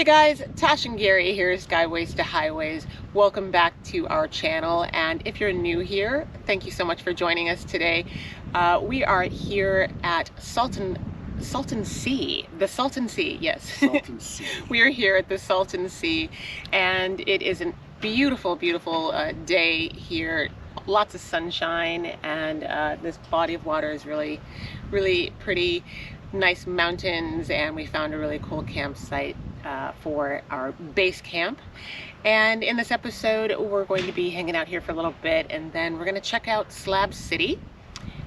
Hey guys, Toshi Gary here, Skyways to Highways. Welcome back to our channel, and if you're new here, thank you so much for joining us today. We are here at Salton Sea, the Salton Sea, yes. Salton Sea. We are here at the Salton Sea, and it is a beautiful, beautiful day here. Lots of sunshine, and this body of water is really, really pretty. Nice mountains, and we found a really cool campsite for our base camp. And in this episode, we're going to be hanging out here for a little bit, and then we're going to check out SLAB City.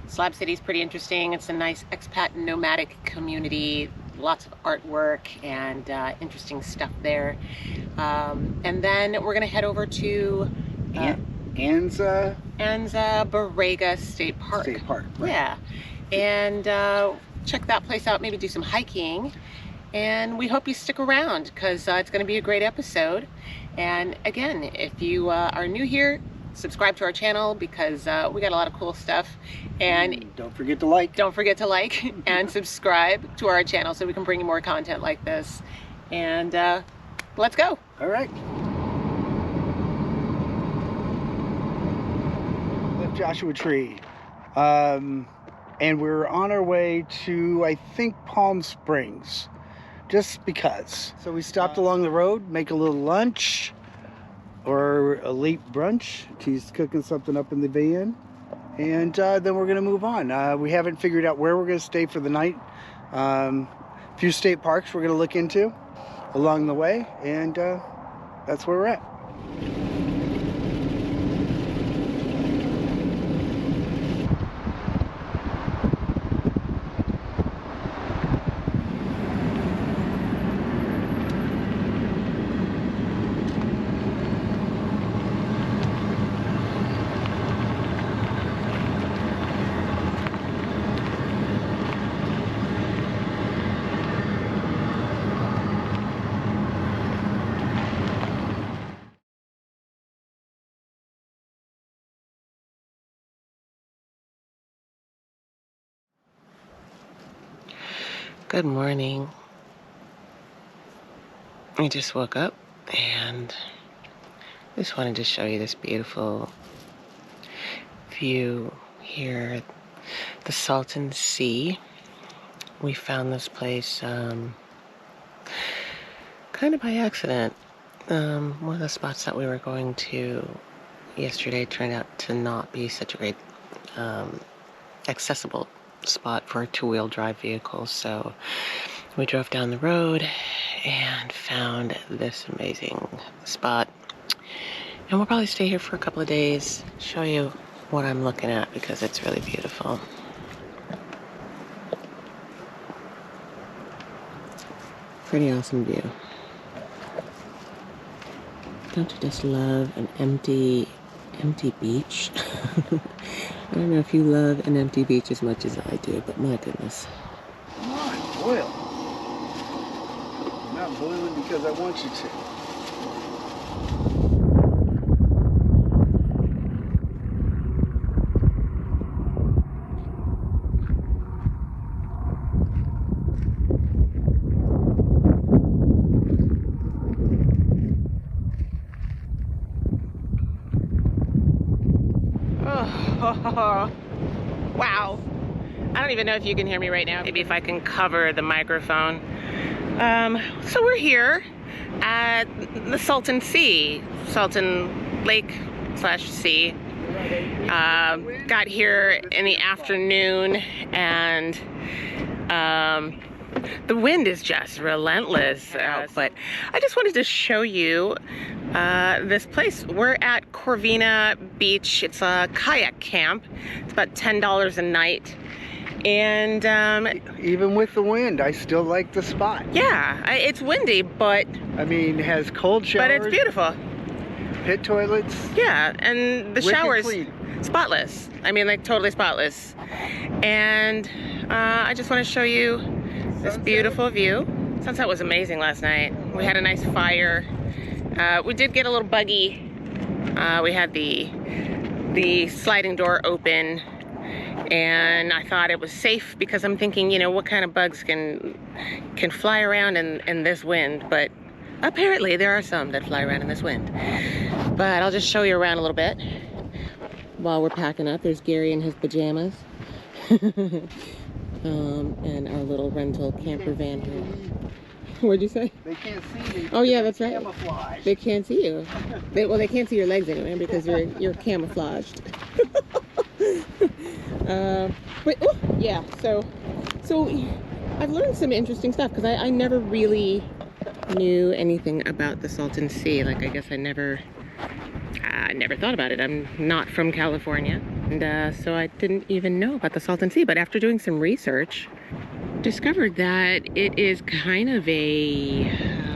SLAB City is pretty interesting. It's a nice expat nomadic community, lots of artwork and interesting stuff there. And then we're going to head over to ANZA BORREGO State Park. Right. Yeah, and check that place out, maybe do some hiking, and we hope you stick around because it's going to be a great episode. And again, if you are new here, subscribe to our channel because we got a lot of cool stuff. And don't forget to like and subscribe to our channel so we can bring you more content like this. And let's go. All right. Left Joshua Tree. And we're on our way to, I think, Palm Springs, just because. So we stopped along the road, make a little lunch or a late brunch. She's cooking something up in the van, and then we're gonna move on. We haven't figured out where we're gonna stay for the night. A few state parks we're gonna look into along the way, and that's where we're at. Good morning. I just woke up and just wanted to show you this beautiful view here at the Salton Sea. We found this place kind of by accident. One of the spots that we were going to yesterday turned out to not be such a great accessible spot for a two-wheel drive vehicle, so we drove down the road and found this amazing spot, and we'll probably stay here for a couple of days, show you what I'm looking at because it's really beautiful. Pretty awesome view. Don't you just love an empty beach? I don't know if you love an empty beach as much as I do, but my goodness. Come on, boil. I'm not boiling because I want you to. Oh, wow. I don't even know if you can hear me right now. Maybe if I can cover the microphone. So we're here at the Salton Sea, Salton Lake / sea. Got here in the afternoon, and the wind is just relentless out, but I just wanted to show you this place. We're at Corvina Beach. It's a kayak camp. It's about $10 a night. And even with the wind, I still like the spot. Yeah, it's windy, but I mean, it has cold showers. But it's beautiful. Pit toilets. Yeah, and the showers spotless. I mean, like totally spotless. And I just want to show you this beautiful view. Sunset was amazing last night. We had a nice fire. We did get a little buggy. We had the sliding door open, and I thought it was safe because I'm thinking, you know, what kind of bugs can fly around in this wind? But Apparently there are some that fly around in this wind. But I'll just show you around a little bit while we're packing up. There's Gary in his pajamas. And our little rental camper van here. What'd you say? They can't see me. Oh yeah, that's right. Camouflage. They can't see you. Well, they can't see your legs anyway because you're camouflaged. But oh, yeah. So I've learned some interesting stuff because I never really knew anything about the Salton Sea. Like I guess I never thought about it. I'm not from California, and so I didn't even know about the Salton Sea. But after doing some research, discovered that it is kind of a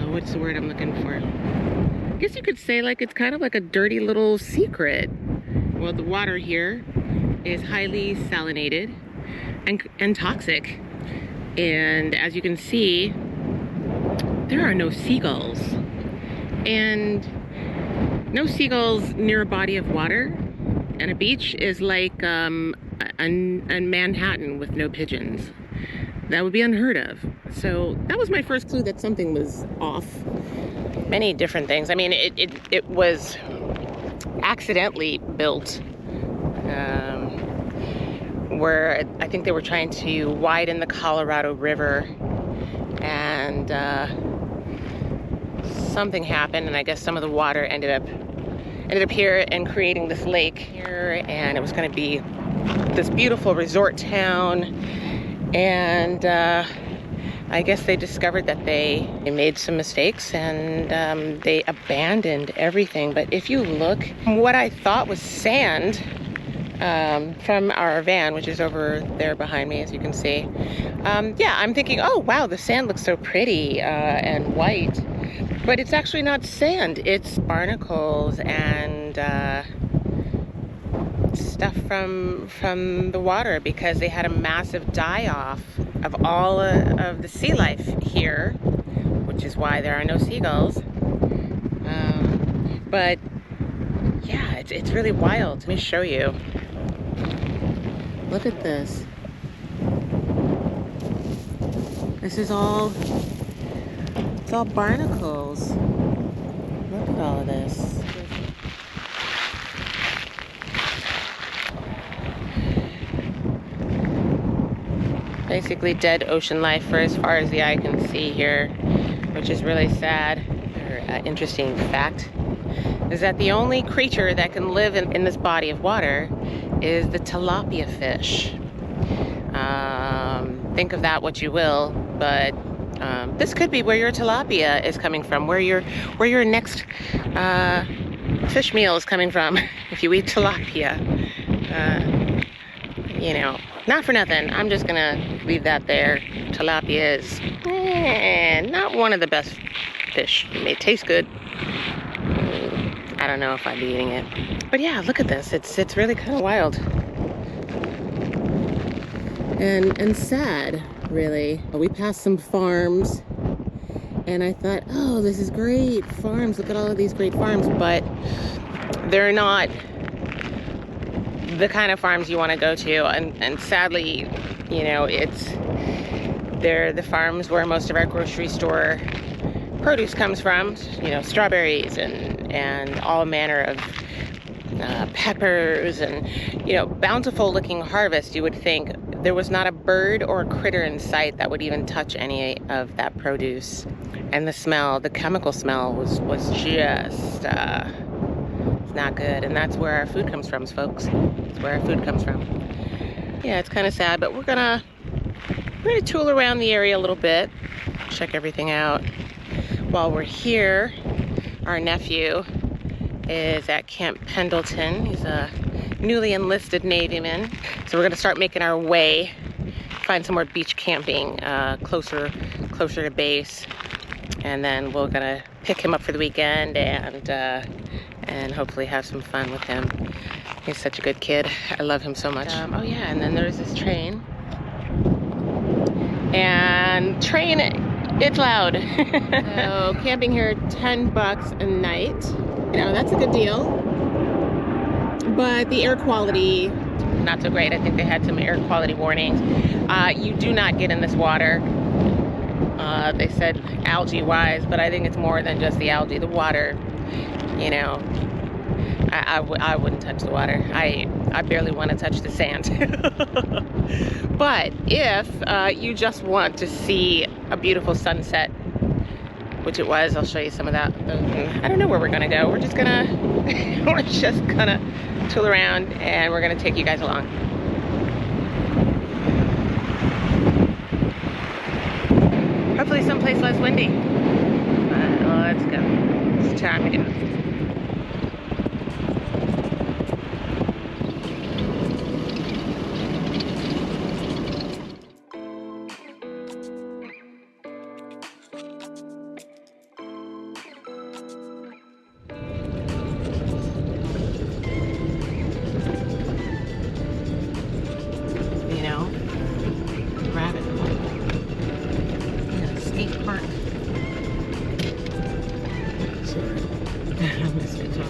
what's the word I'm looking for? I guess you could say like it's kind of like a dirty little secret. Well, the water here is highly salinated and toxic, and as you can see, there are no seagulls, and no seagulls near a body of water, and a beach is like a Manhattan with no pigeons. That would be unheard of. So that was my first clue that something was off. Many different things. I mean, it was accidentally built where I think they were trying to widen the Colorado River, and something happened, and I guess some of the water ended up here and creating this lake here, and it was going to be this beautiful resort town. And I guess they discovered that they made some mistakes, and they abandoned everything. But if you look, what I thought was sand from our van, which is over there behind me, as you can see, yeah, I'm thinking, oh wow, the sand looks so pretty and white, but it's actually not sand. It's barnacles and stuff from the water, because they had a massive die-off of all of the sea life here, which is why there are no seagulls. But yeah, it's really wild. Let me show you. Look at this. This is all, it's all barnacles. Look at all of this. Basically dead ocean life for as far as the eye can see here, which is really sad. Interesting fact is that the only creature that can live in this body of water is the tilapia fish. Think of that what you will, but this could be where your tilapia is coming from, where your next fish meal is coming from if you eat tilapia. You know, not for nothing, I'm just gonna leave that there. Tilapia is not one of the best fish. It may taste good. I don't know if I'd be eating it. But yeah, look at this. It's really kind of wild. And sad, really. We passed some farms, and I thought, oh, this is great. Farms, look at all of these great farms. But they're not the kind of farms you want to go to, and sadly, you know, they're the farms where most of our grocery store produce comes from. You know, strawberries and all manner of peppers, and you know, bountiful looking harvest. You would think there was not a bird or a critter in sight that would even touch any of that produce. And the smell, the chemical smell was just it's not good. And that's where our food comes from, folks. It's where our food comes from. Yeah, it's kind of sad, but we're gonna tool around the area a little bit, check everything out. While we're here, our nephew is at Camp Pendleton. He's a newly enlisted Navyman. So we're gonna start making our way, find some more beach camping closer to base. And then we're gonna pick him up for the weekend and hopefully have some fun with him. He's such a good kid. I love him so much. Oh yeah, and then there's this train. And train, it's loud. So camping here, $10 a night. You know, that's a good deal. But the air quality, not so great. I think they had some air quality warnings. You do not get in this water They said algae-wise, but I think it's more than just the algae. The water, you know, I wouldn't touch the water. I barely want to touch the sand. But if you just want to see a beautiful sunset, which it was, I'll show you some of that. I don't know where we're gonna go. We're just gonna tool around, and we're gonna take you guys along. Hopefully someplace less windy. Let's go. It's time to go. You know, rabbit hole. Yeah, skate park. Sorry. I missed it, John.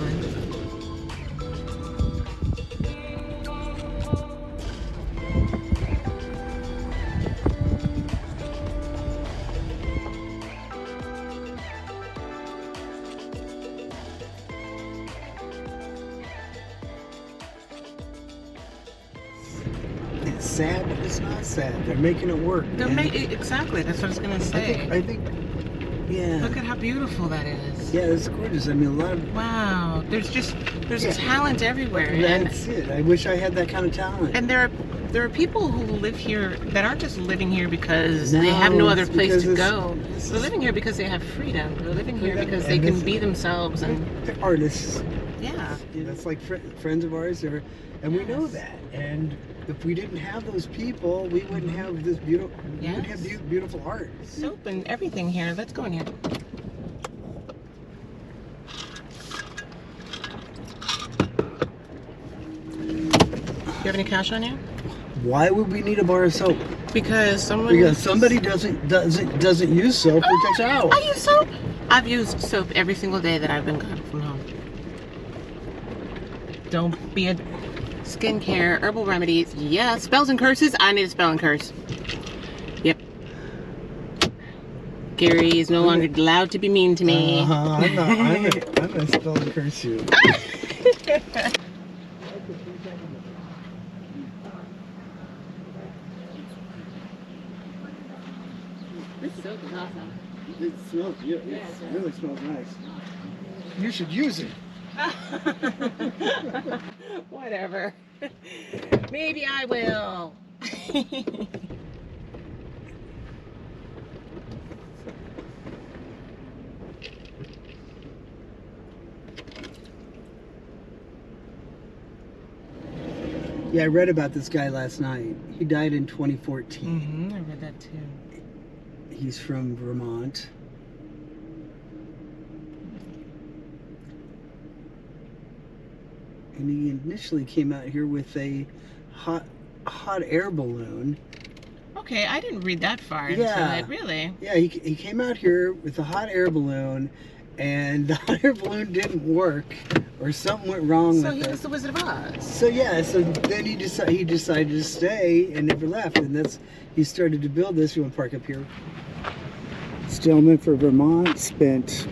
It's sad, but it's not sad. They're making it work. Exactly, that's what I was gonna say. I think, yeah. Look at how beautiful that is. Yeah, it's gorgeous. I mean, a lot of... Wow, there's Yeah. talent everywhere. That's it. I wish I had that kind of talent. And there are people who live here that aren't just living here because they have no other place to go. They're living here because they have freedom. They're living here because they can be themselves. And they're artists. yeah. That's like friends of ours. And we know that. And if we didn't have those people, we wouldn't have this beautiful. We wouldn't have beautiful art. Soap and everything here. Let's go in here. You have any cash on you? Why would we need a bar of soap? Because somebody doesn't use soap or takes out. I use soap. I've used soap every single day that I've been gone from home. Don't be a skincare, herbal remedies. Yeah, spells and curses. I need a spell and curse. Yep. Gary is no longer allowed to be mean to me. I'm gonna spell and curse you. This soap is awesome. It smells beautiful. It really smells nice. You should use it. Whatever. Maybe I will. Yeah, I read about this guy last night. He died in 2014. I read that too. He's from Vermont. And he initially came out here with a hot air balloon. Okay, I didn't read that far into it, really. Yeah, he came out here with a hot air balloon, and the hot air balloon didn't work, or something went wrong with it. So he was the Wizard of Oz. So yeah, so then he decided to stay and never left, and he started to build this. You want to park up here? This gentleman from Vermont spent,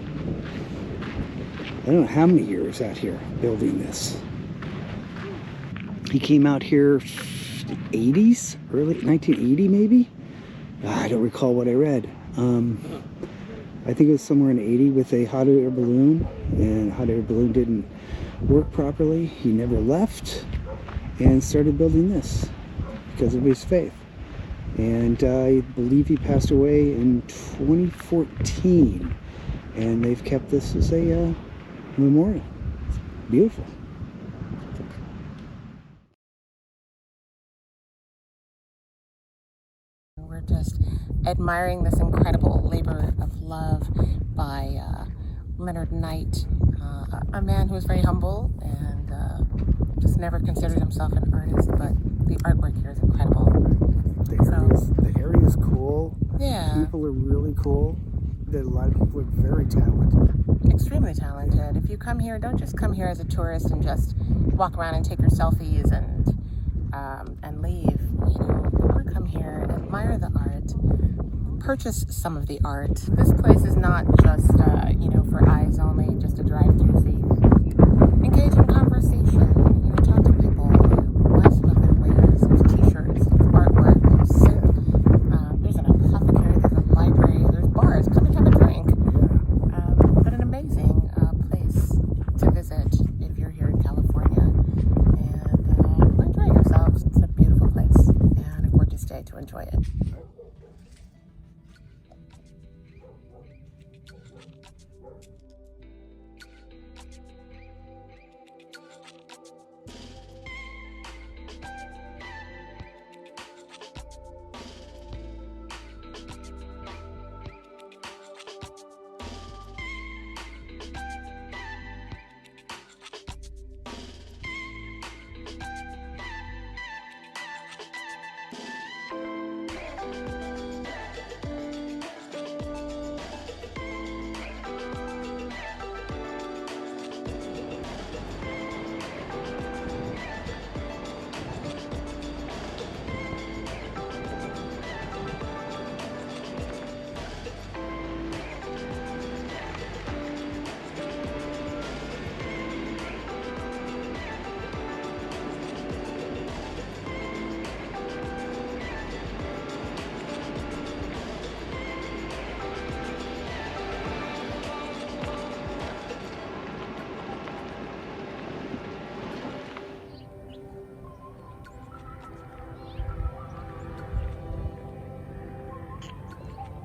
I don't know how many years out here building this. He came out here the 80s, early 1980 maybe. I don't recall what I read. I think it was somewhere in 80 with a hot air balloon, and hot air balloon didn't work properly. He never left and started building this because of his faith. And I believe he passed away in 2014, and they've kept this as a memorial. It's beautiful. We're just admiring this incredible labor of love by Leonard Knight, a man who was very humble and just never considered himself an artist, but the artwork here is incredible. The area is cool. Yeah. People are really cool. A lot of people are very talented. Extremely talented. If you come here, don't just come here as a tourist and just walk around and take your selfies and leave. You know, you want to come here, admire the art, purchase some of the art. This place is not just, you know, for eyes only, just a drive-through. So you can engage in conversation, you know, talk to people, buy some of their wares. There's t-shirts, there's artwork, there's sync. There's an apothecary, there's a library, there's bars. Come and have a drink. But an amazing place to visit if you're here in California. And we're enjoying ourselves. It's a beautiful place and a gorgeous day to enjoy it.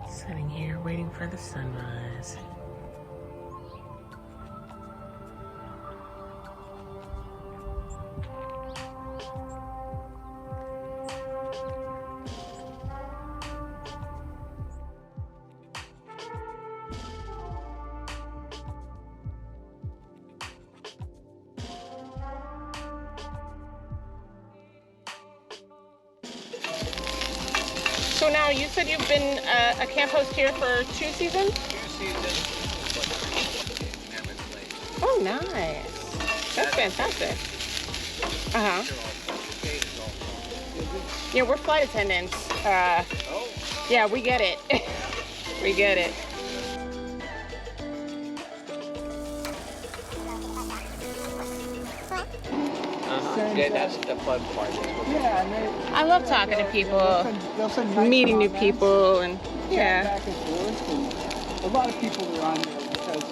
Sitting here waiting for the sunrise. So now you said you've been a camp host here for 2 seasons? 2 seasons. Oh, nice. That's fantastic. Uh-huh. Yeah, we're flight attendants. Yeah, we get it. We get it. Yeah, that's the fun part. Yeah, and I love talking to people, they'll send nice meeting new comments. people, and yeah. Back and forth, and a lot of people are on there because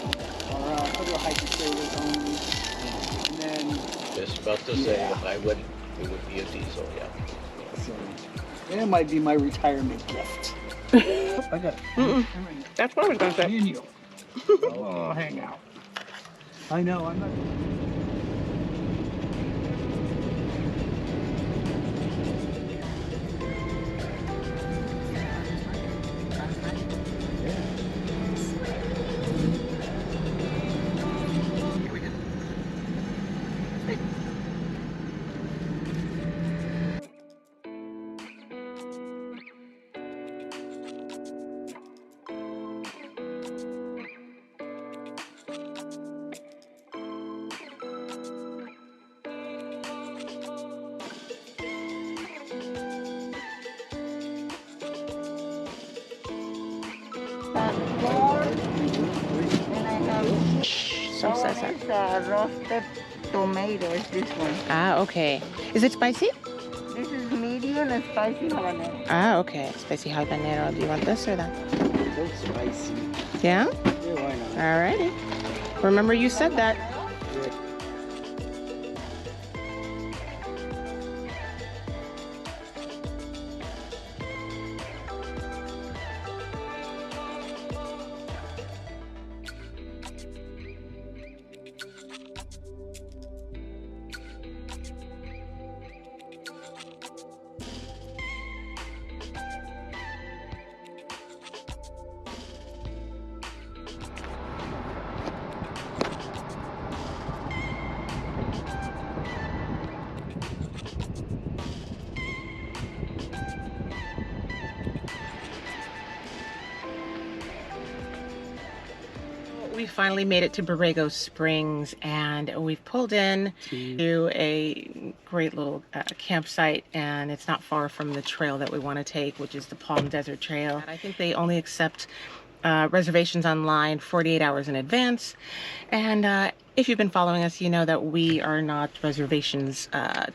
are other hiking trailers only. And then Just about to say, if I would, it would be a diesel, yeah. so, and it might be my retirement gift. I got That's what I was going to say. me and you. Oh, hang out. I know, I'm not. So sad. It's roasted tomatoes, this one. Ah, okay. Is it spicy? This is medium and spicy habanero. Ah, okay. Spicy habanero. Do you want this or that? So spicy. Yeah? Yeah, why not? Alrighty. Remember you said that. We finally made it to BORREGO Springs, and we've pulled in to a great little campsite, and it's not far from the trail that we want to take, which is the Palm Desert Trail. I think they only accept reservations online 48 hours in advance, and if you've been following us, you know that we are not reservations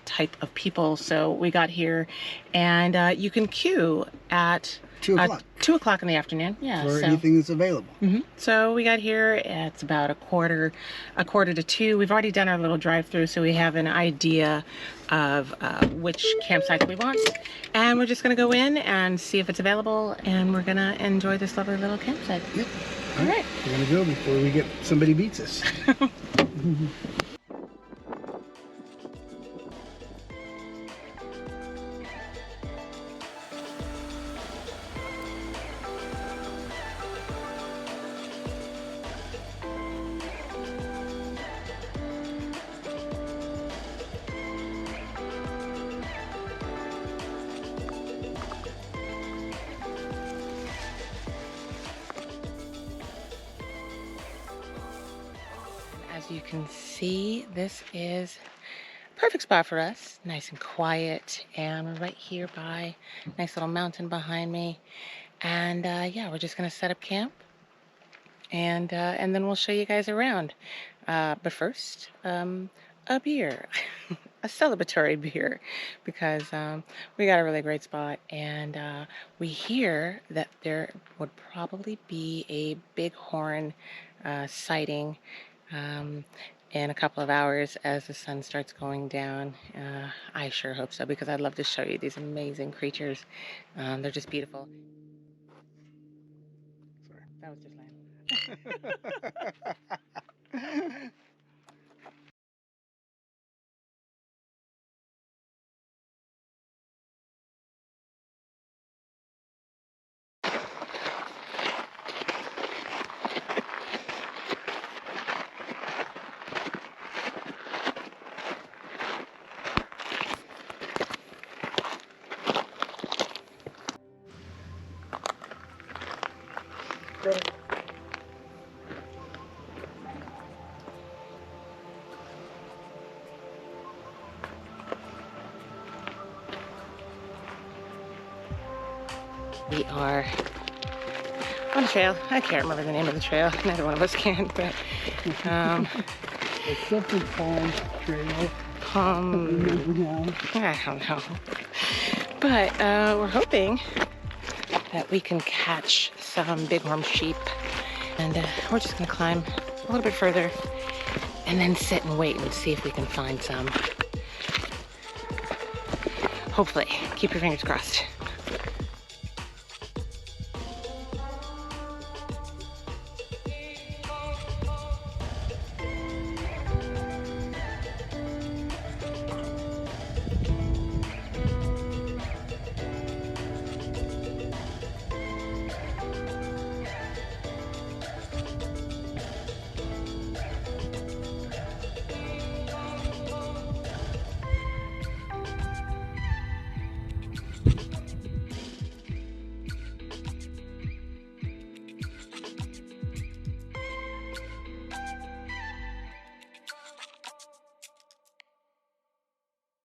type of people. So we got here, and you can queue at 2 o'clock. 2 o'clock in the afternoon. Yeah. For anything that's available. So we got here. It's about a quarter to 2. We've already done our little drive-through, so we have an idea of which campsite we want, and we're just gonna go in and see if it's available, and we're gonna enjoy this lovely little campsite. Yep. All right. We're gonna go before we get somebody beats us. As you can see, this is a perfect spot for us. Nice and quiet, and we're right here by a nice little mountain behind me. And yeah, we're just gonna set up camp, and then we'll show you guys around. But first, a beer, a celebratory beer, because we got a really great spot, and we hear that there would probably be a bighorn sighting in a couple of hours as the sun starts going down. I sure hope so, because I'd love to show you these amazing creatures. They're just beautiful. Sorry. That was just lame. We are on a trail. I can't remember the name of the trail. Neither one of us can, but It's something Palm Trail. I don't know. But we're hoping that we can catch some bighorn sheep, and we're just gonna climb a little bit further and then sit and wait and see if we can find some. Hopefully. Keep your fingers crossed.